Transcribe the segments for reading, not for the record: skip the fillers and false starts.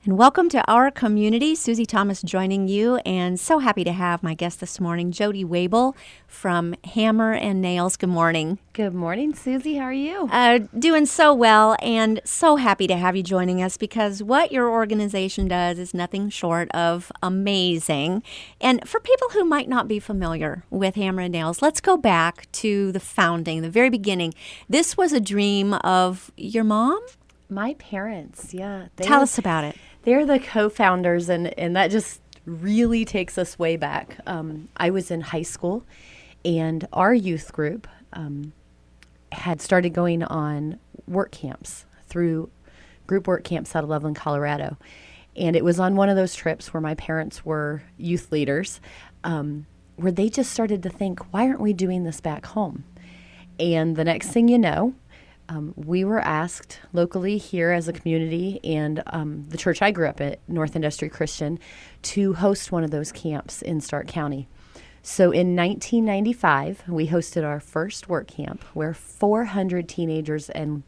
And welcome to our community. Susie Thomas joining you, and so happy to have my guest this morning, Jody Wabel from Hammer and Nails. Good morning. Good morning, Susie. How are you? Doing so well, and so happy to have you joining us because what your organization does is nothing short of amazing. And for people who might not be familiar with Hammer and Nails, let's go back to the founding, the very beginning. This was a dream of your mom? My parents, yeah. Tell us about it. They're the co-founders, and that just really takes us way back. I was in high school, and our youth group had started going on work camps through group work camps out of Loveland, Colorado. And it was on one of those trips where my parents were youth leaders, where they just started to think, why aren't we doing this back home? And the next thing you know, we were asked locally here as a community and the church I grew up at, North Industry Christian, to host one of those camps in Stark County. So in 1995, we hosted our first work camp where 400 teenagers and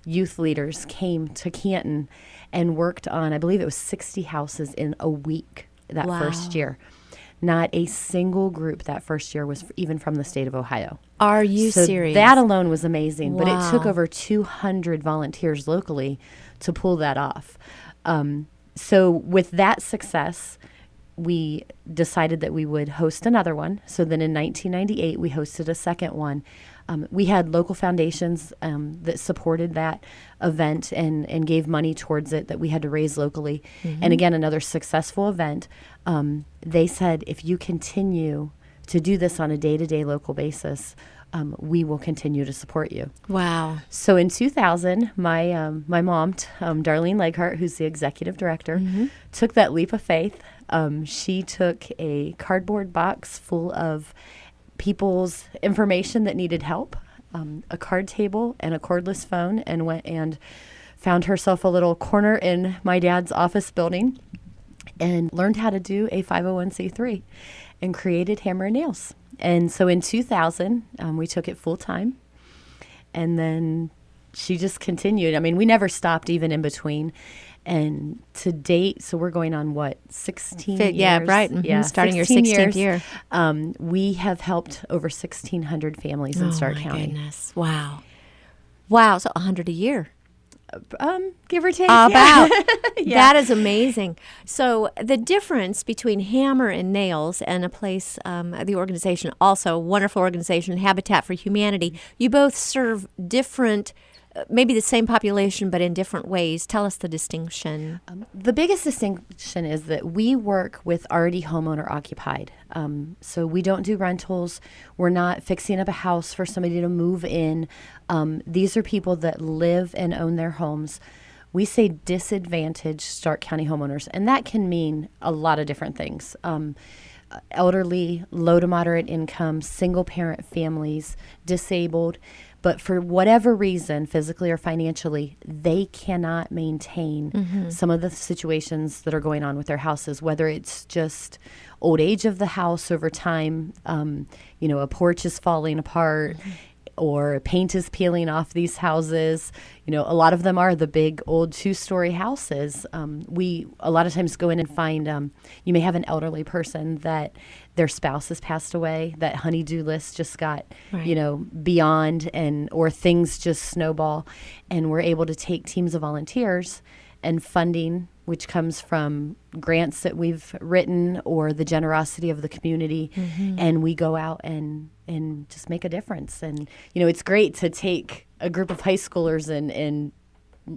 youth leaders came to Canton and worked on, I believe it was 60 houses in a week that first year. Not a single group that first year was even from the state of Ohio. Are you serious? That alone was amazing, Wow. but it took over 200 volunteers locally to pull that off. So with that success, we decided that we would host another one. So then in 1998, we hosted a second one. We had local foundations that supported that event and gave money towards it that we had to raise locally. Mm-hmm. And again, another successful event. They said, if you continue to do this on a day-to-day local basis, we will continue to support you. Wow. So in 2000, my mom, Darlene Leghart, who's the executive director, took that leap of faith. She took a cardboard box full of people's information that needed help, a card table and a cordless phone, and went and found herself a little corner in my dad's office building and learned how to do a 501c3 and created Hammer and Nails. And so in 2000, we took it full time, and then she just continued. I mean, we never stopped even in between. And to date, so we're going on, 16 years? Yeah, right. Mm-hmm. Yeah, starting your 16th year. We have helped over 1,600 families in Stark County. Oh, my goodness. Wow. Wow, so 100 a year. Give or take. About. Yeah. That is amazing. So the difference between Hammer and Nails and a place, the organization, also a wonderful organization, Habitat for Humanity, you both serve different, maybe the same population, but in different ways. Tell us the distinction. The biggest distinction is that we work with already homeowner occupied. So we don't do rentals. We're not fixing up a house for somebody to move in. These are people that live and own their homes. We say disadvantaged Stark County homeowners, and that can mean a lot of different things. Elderly, low to moderate income, single parent families, disabled. But for whatever reason, physically or financially, they cannot maintain some of the situations that are going on with their houses, whether it's just old age of the house over time, a porch is falling apart, or paint is peeling off these houses. A lot of them are the big old 2-story houses. We a lot of times go in and find, you may have an elderly person that their spouse has passed away, that honey-do list just got, beyond, or things just snowball. And we're able to take teams of volunteers and funding, which comes from grants that we've written or the generosity of the community. And we go out and just make a difference. And, it's great to take a group of high schoolers and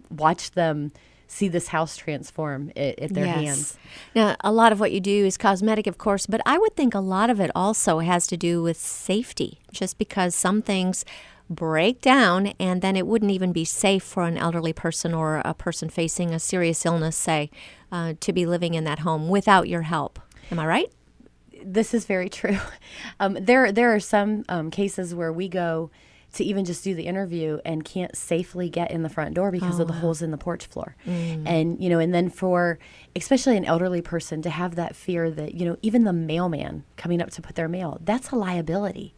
watch them see this house transform at their hands. Now, a lot of what you do is cosmetic, of course, but I would think a lot of it also has to do with safety, just because some things break down and then it wouldn't even be safe for an elderly person or a person facing a serious illness, say, to be living in that home without your help. Am I right? This is very true. There are some cases where we go to even just do the interview and can't safely get in the front door because of the holes in the porch floor. And, and then for especially an elderly person to have that fear that, even the mailman coming up to put their mail, that's a liability.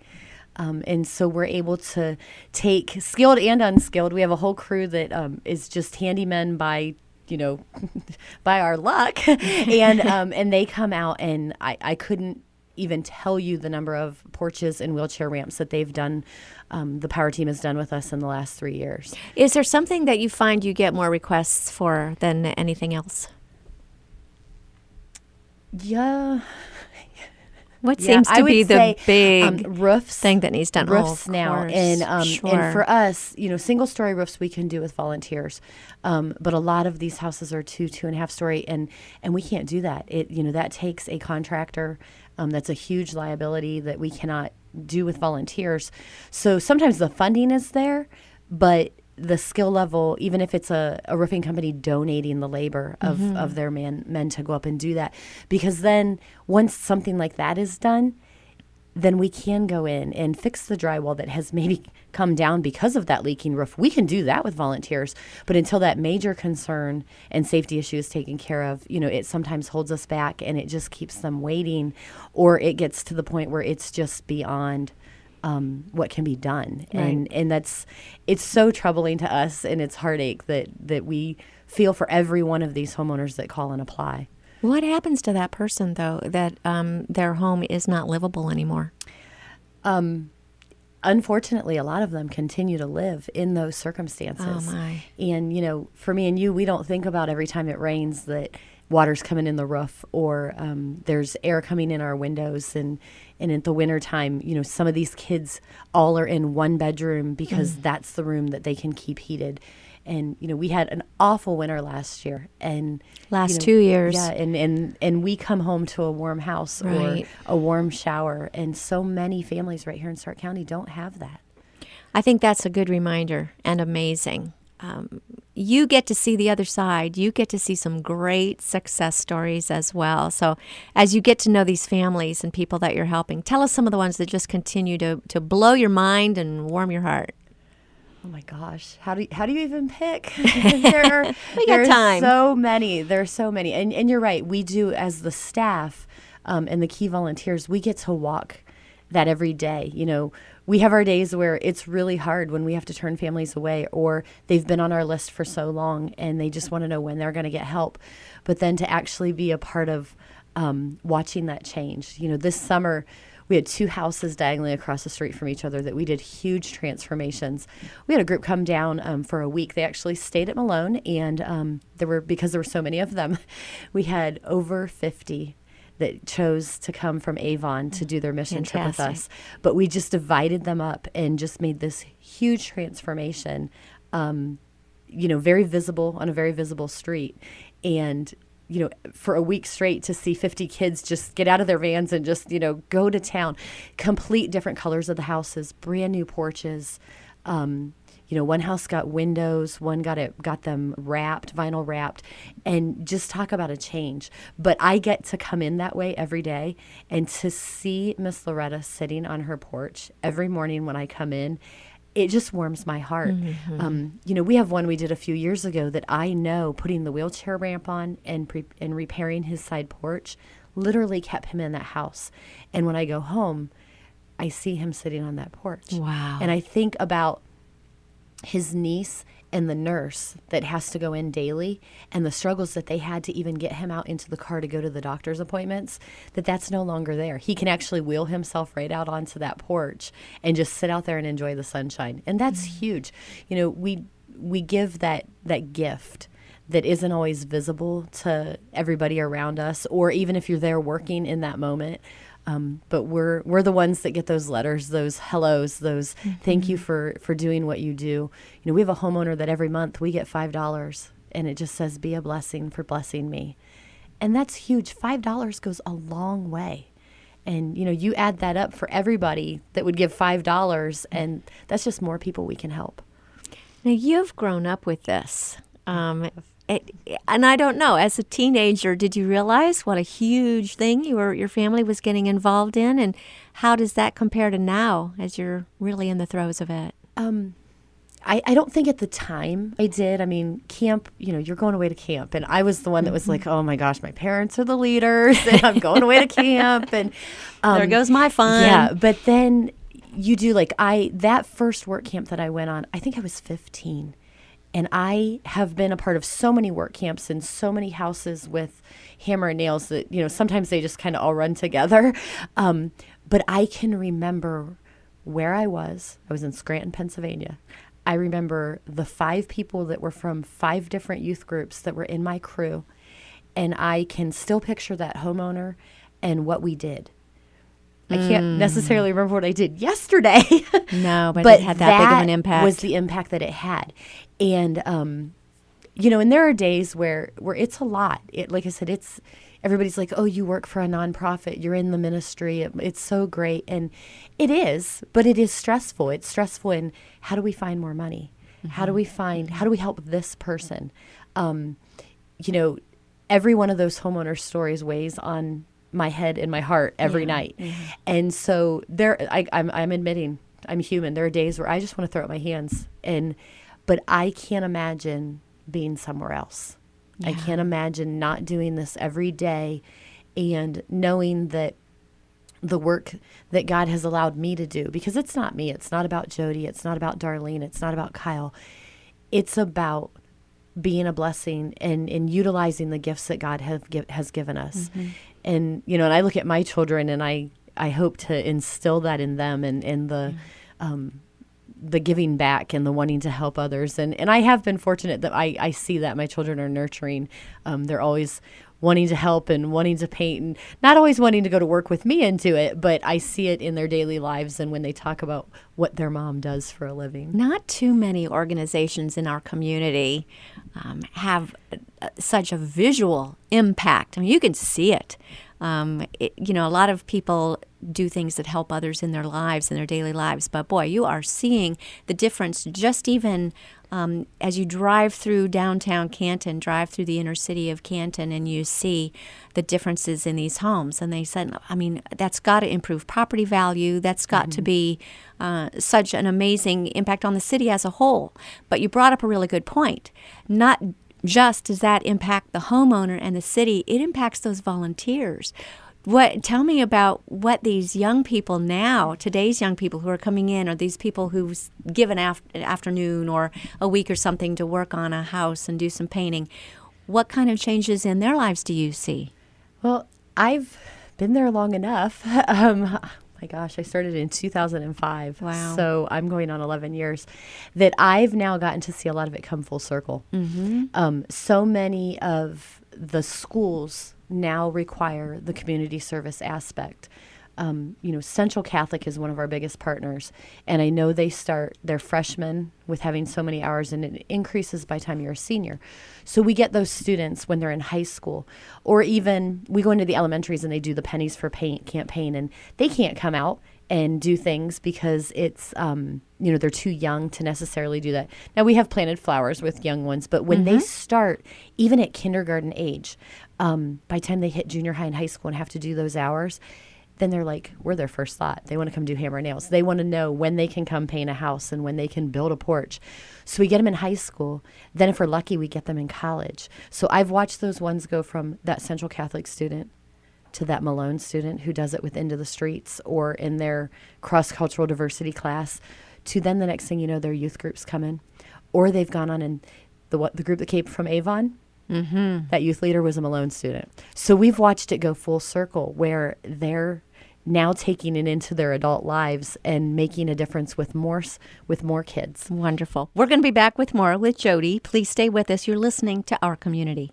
And so we're able to take skilled and unskilled. We have a whole crew that is just handymen by by our luck. And they come out, and I couldn't even tell you the number of porches and wheelchair ramps that they've done, the power team has done with us in the last 3 years. Is there something that you find you get more requests for than anything else? Yeah. What seems to be the big roofs thing that needs done? Roofs now, and sure. for us, single story roofs we can do with volunteers, but a lot of these houses are 2.5 story, and we can't do that. That takes a contractor. That's a huge liability that we cannot do with volunteers. So sometimes the funding is there, but the skill level, even if it's a roofing company donating the labor of their men to go up and do that, because then once something like that is done, then we can go in and fix the drywall that has maybe come down because of that leaking roof. We can do that with volunteers, but until that major concern and safety issue is taken care of, it sometimes holds us back, and it just keeps them waiting, or it gets to the point where it's just beyond what can be done. Right. And it's so troubling to us, and it's heartache that we feel for every one of these homeowners that call and apply. What happens to that person, though, that their home is not livable anymore? Unfortunately, a lot of them continue to live in those circumstances. Oh, my. And, for me and you, we don't think about every time it rains that water's coming in the roof, or there's air coming in our windows. And in the wintertime, some of these kids all are in one bedroom because that's the room that they can keep heated. And, we had an awful winter last year. And last 2 years. Yeah, and we come home to a warm house Right. or a warm shower. And so many families right here in Stark County don't have that. I think that's a good reminder and amazing. You get to see the other side. You get to see some great success stories as well. So as you get to know these families and people that you're helping, tell us some of the ones that just continue to blow your mind and warm your heart. Oh my gosh, how do you even pick? There got time. So many. There are so many, and you're right. We do, as the staff and the key volunteers, we get to walk that every day. We have our days where it's really hard when we have to turn families away, or they've been on our list for so long and they just want to know when they're going to get help. But then to actually be a part of watching that change. This summer we had 2 houses diagonally across the street from each other that we did huge transformations. We had a group come down for a week. They actually stayed at Malone, and because there were so many of them, we had over 50 that chose to come from Avon to do their mission trip with us. But we just divided them up and just made this huge transformation, very visible on a very visible street. And for a week straight to see 50 kids just get out of their vans and just, go to town. Complete different colors of the houses, brand new porches. One house got windows, one got them wrapped, vinyl wrapped, and just talk about a change. But I get to come in that way every day, and to see Miss Loretta sitting on her porch every morning when I come in, it just warms my heart. Mm-hmm. We have one we did a few years ago that I know putting the wheelchair ramp on and repairing his side porch literally kept him in that house. And when I go home, I see him sitting on that porch. Wow. And I think about his niece and the nurse that has to go in daily, and the struggles that they had to even get him out into the car to go to the doctor's appointments, that's no longer there. He can actually wheel himself right out onto that porch and just sit out there and enjoy the sunshine. And that's huge. We give that gift that isn't always visible to everybody around us, or even if you're there working in that moment. But we're the ones that get those letters, those hellos, those thank you for doing what you do. We have a homeowner that every month we get $5, and it just says, be a blessing for blessing me. And that's huge. $5 goes a long way. And, you add that up for everybody that would give $5, and that's just more people we can help. Now, you've grown up with this. And I don't know, as a teenager, did you realize what a huge thing your family was getting involved in? And how does that compare to now as you're really in the throes of it? I don't think at the time I did. I mean, camp, you're going away to camp. And I was the one that was like, oh my gosh, my parents are the leaders and I'm going away to camp. And there goes my fun. Yeah. But then you do that first work camp that I went on, I think I was 15. And I have been a part of so many work camps and so many houses with hammer and nails that, sometimes they just kind of all run together. But I can remember where I was. I was in Scranton, Pennsylvania. I remember the 5 people that were from 5 different youth groups that were in my crew. And I can still picture that homeowner and what we did. I can't necessarily remember what I did yesterday. No, but it had that big of an impact. Was the impact that it had. And, and there are days where it's a lot. Like I said, everybody's like, oh, you work for a nonprofit. You're in the ministry. It's so great. And it is, but it is stressful. It's stressful in how do we find more money? How do we help this person? Every one of those homeowner stories weighs on my head and my heart every night. And so I'm admitting I'm human. There are days where I just want to throw up my hands, but I can't imagine being somewhere else. I can't imagine not doing this every day and knowing that the work that God has allowed me to do, because it's not me. It's not about Jody. It's not about Darlene. It's not about Kyle. It's about being a blessing and utilizing the gifts that God has given us. And, and I look at my children and I hope to instill that in them and the giving back and the wanting to help others. And I have been fortunate that I see that my children are nurturing. They're always wanting to help and wanting to paint and not always wanting to go to work with me into it, but I see it in their daily lives and when they talk about what their mom does for a living. Not too many organizations in our community have such a visual impact. I mean, you can see it. A lot of people do things that help others in their lives, in their daily lives. But boy, you are seeing the difference just even as you drive through downtown Canton, drive through the inner city of Canton, and you see the differences in these homes. And they said, that's got to improve property value. That's got to be such an amazing impact on the city as a whole. But you brought up a really good point. Not just does that impact the homeowner and the city, it impacts those volunteers. Tell me about what these young people now, today's young people who are coming in, or these people who've given an afternoon or a week or something to work on a house and do some painting. What kind of changes in their lives do you see? Well, I've been there long enough. My gosh, I started in 2005. Wow. So I'm going on 11 years that I've now gotten to see a lot of it come full circle. So many of the schools now require the community service aspect. Central Catholic is one of our biggest partners, and I know they start their freshmen with having so many hours, and it increases by the time you're a senior. So we get those students when they're in high school, or even we go into the elementaries and they do the Pennies for Paint campaign, and they can't come out and do things because it's, they're too young to necessarily do that. Now, we have planted flowers with young ones, but when they start, even at kindergarten age, by the time they hit junior high and high school and have to do those hours, then they're like, we're their first thought. They want to come do hammer and nails. They want to know when they can come paint a house and when they can build a porch. So we get them in high school. Then if we're lucky, we get them in college. So I've watched those ones go from that Central Catholic student to that Malone student who does it with Into the Streets or in their cross-cultural diversity class, to then the next thing you know, their youth groups come in. Or they've gone on and the group that came from Avon, that youth leader was a Malone student. So we've watched it go full circle where they're now taking it into their adult lives and making a difference with more kids. Wonderful. We're going to be back with more with Jody. Please stay with us. You're listening to Our Community.